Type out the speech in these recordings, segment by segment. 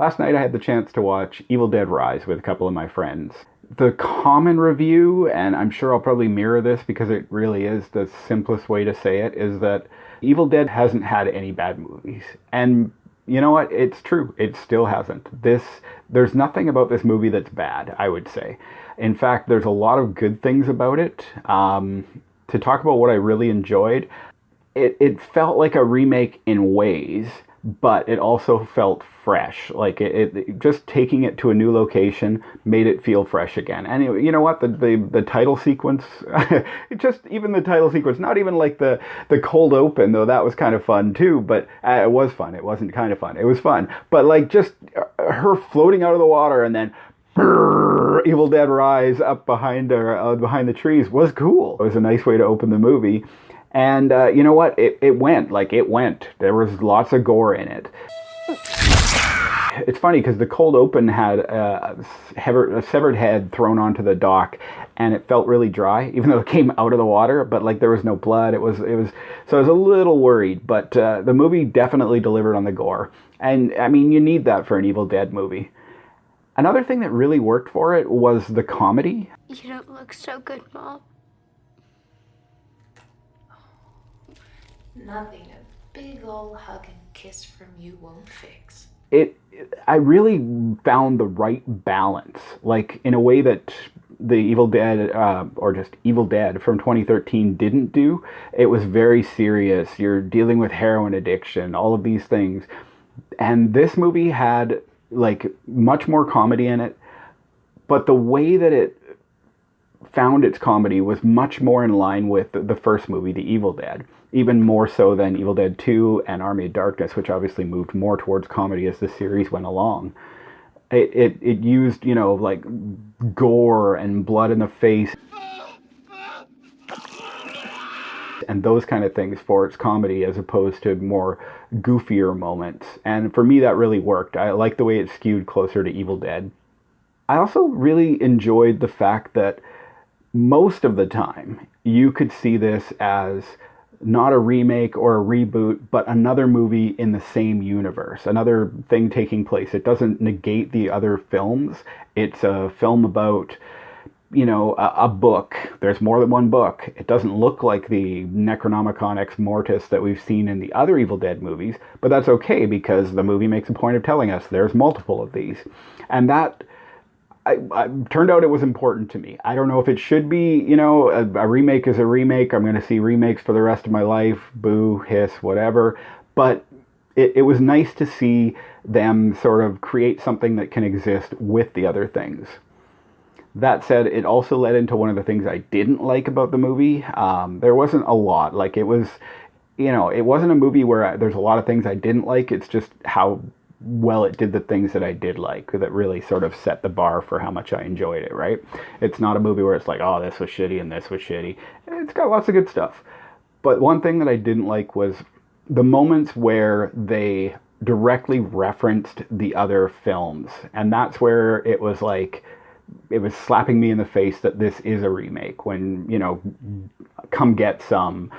Last night I had the chance to watch Evil Dead Rise with a couple of my friends. The common review, and I'm sure I'll probably mirror this because it really is the simplest way to say it, is that Evil Dead hasn't had any bad movies. And you know what? It's true. It still hasn't. There's nothing about this movie that's bad, I would say. In fact, there's a lot of good things about it. To talk about what I really enjoyed, it felt like a remake in ways, but it also felt fresh. Like it just taking it to a new location made it feel fresh again. And you know what? The title sequence, just even the title sequence, not even like the cold open, though that was kind of fun too. But it was fun. It wasn't kind of fun. It was fun. But like just her floating out of the water and then brrr, Evil Dead Rise up behind her, behind the trees was cool. It was a nice way to open the movie. And you know what? It went. There was lots of gore in it. It's funny because the cold open had a severed head thrown onto the dock, and it felt really dry, even though it came out of the water. But like there was no blood. It was. So I was a little worried. But the movie definitely delivered on the gore, and I mean you need that for an Evil Dead movie. Another thing that really worked for it was the comedy. You don't look so good, Mom. Nothing a big old hug and kiss from you won't fix. I really found the right balance, like in a way that the Evil Dead, or just Evil Dead from 2013 didn't do. It was very serious. You're dealing with heroin addiction, all of these things. And this movie had like much more comedy in it, but the way that it found its comedy was much more in line with the first movie, The Evil Dead, even more so than Evil Dead 2 and Army of Darkness, which obviously moved more towards comedy as the series went along. It used, you know, like gore and blood in the face and those kind of things for its comedy as opposed to more goofier moments. And for me, that really worked. I like the way it skewed closer to Evil Dead. I also really enjoyed the fact that most of the time you could see this as not a remake or a reboot, but another movie in the same universe, another thing taking place. It doesn't negate the other films. It's a film about, you know, a book. There's more than one book. It doesn't look like the Necronomicon Ex Mortis that we've seen in the other Evil Dead movies, but that's okay because the movie makes a point of telling us there's multiple of these. And that I turned out it was important to me. I don't know if it should be, you know, a remake is a remake. I'm going to see remakes for the rest of my life. Boo, hiss, whatever. But it was nice to see them sort of create something that can exist with the other things. That said, it also led into one of the things I didn't like about the movie. There wasn't a lot. Like it was, you know, it wasn't a movie where there's a lot of things I didn't like. It's just how well it did the things that I did like that really sort of set the bar for how much I enjoyed it, right? It's not a movie where it's like, oh, this was shitty and this was shitty. It's got lots of good stuff. But one thing that I didn't like was the moments where they directly referenced the other films. And that's where it was like, it was slapping me in the face that this is a remake when, you know, come get some.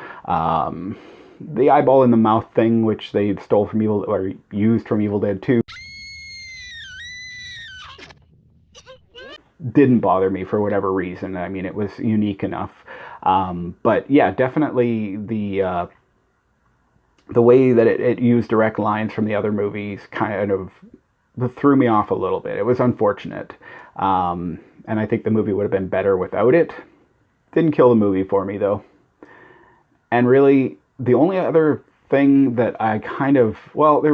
The eyeball in the mouth thing, which they stole from Evil, or used from Evil Dead 2, didn't bother me for whatever reason. I mean, it was unique enough. But yeah, definitely the way that it used direct lines from the other movies kind of threw me off a little bit. It was unfortunate. And I think the movie would have been better without it. Didn't kill the movie for me, though. And really, the only other thing that I kind of, well,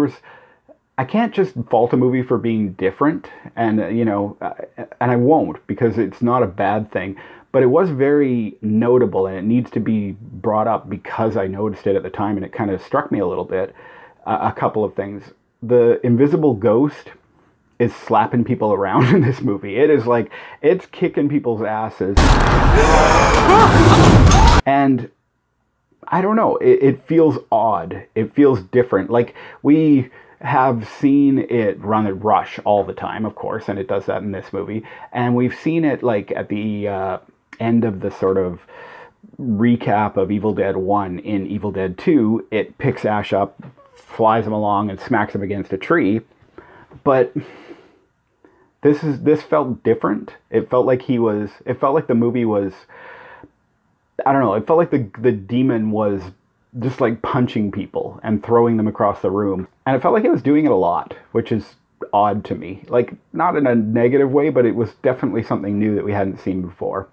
I can't just fault a movie for being different, and, you know, and I won't, because it's not a bad thing, but it was very notable, and it needs to be brought up because I noticed it at the time, and it kind of struck me a little bit. A couple of things. The invisible ghost is slapping people around in this movie. It is like, it's kicking people's asses. And I don't know, it feels odd. It feels different. Like, we have seen it run at Rush all the time, of course, and it does that in this movie. And we've seen it, like, at the end of the sort of recap of Evil Dead 1 in Evil Dead 2, it picks Ash up, flies him along, and smacks him against a tree. But this felt different. It felt like it felt like the movie was, I don't know, it felt like the demon was just like punching people and throwing them across the room. And it felt like it was doing it a lot, which is odd to me. Like, not in a negative way, but it was definitely something new that we hadn't seen before.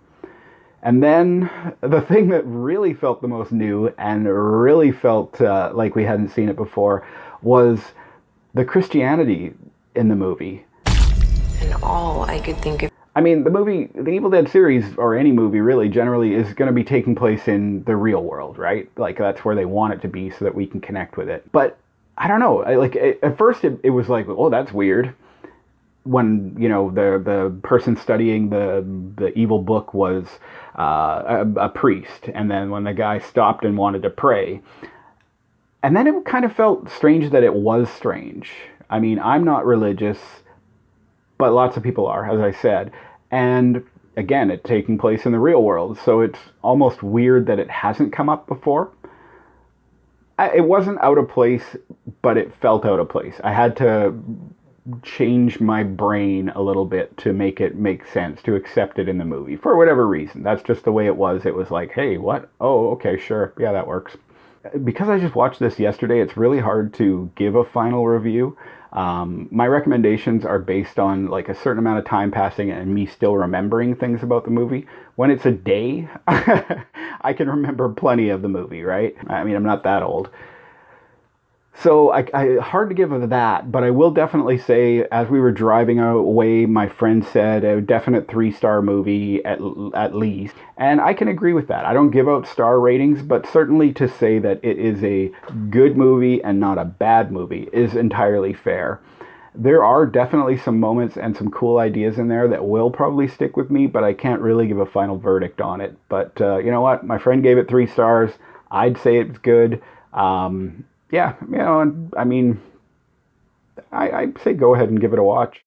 And then the thing that really felt the most new and really felt like we hadn't seen it before was the Christianity in the movie. And all I could think of. I mean, the Evil Dead series, or any movie really, generally is going to be taking place in the real world, right? Like, that's where they want it to be so that we can connect with it. But I don't know. At first, it was like, oh, that's weird. When, you know, the person studying the evil book was a priest, and then when the guy stopped and wanted to pray, and then it kind of felt strange that it was strange. I mean, I'm not religious, but lots of people are, as I said. And again, it's taking place in the real world, so it's almost weird that it hasn't come up before. It wasn't out of place, but it felt out of place. I had to change my brain a little bit to make it make sense, to accept it in the movie, for whatever reason. That's just the way it was. It was like, hey, what? Oh, okay, sure. Yeah, that works. Because I just watched this yesterday, it's really hard to give a final review. My recommendations are based on like a certain amount of time passing and me still remembering things about the movie. When it's a day, I can remember plenty of the movie, right? I mean, I'm not that old. So I hard to give that, but I will definitely say, as we were driving away, my friend said a definite 3-star movie at least, and I can agree with that. I don't give out star ratings, but certainly to say that it is a good movie and not a bad movie is entirely fair. There are definitely some moments and some cool ideas in there that will probably stick with me, but I can't really give a final verdict on it. But you know what? My friend gave it 3 stars. I'd say it's good. Yeah, you know, I mean, I say go ahead and give it a watch.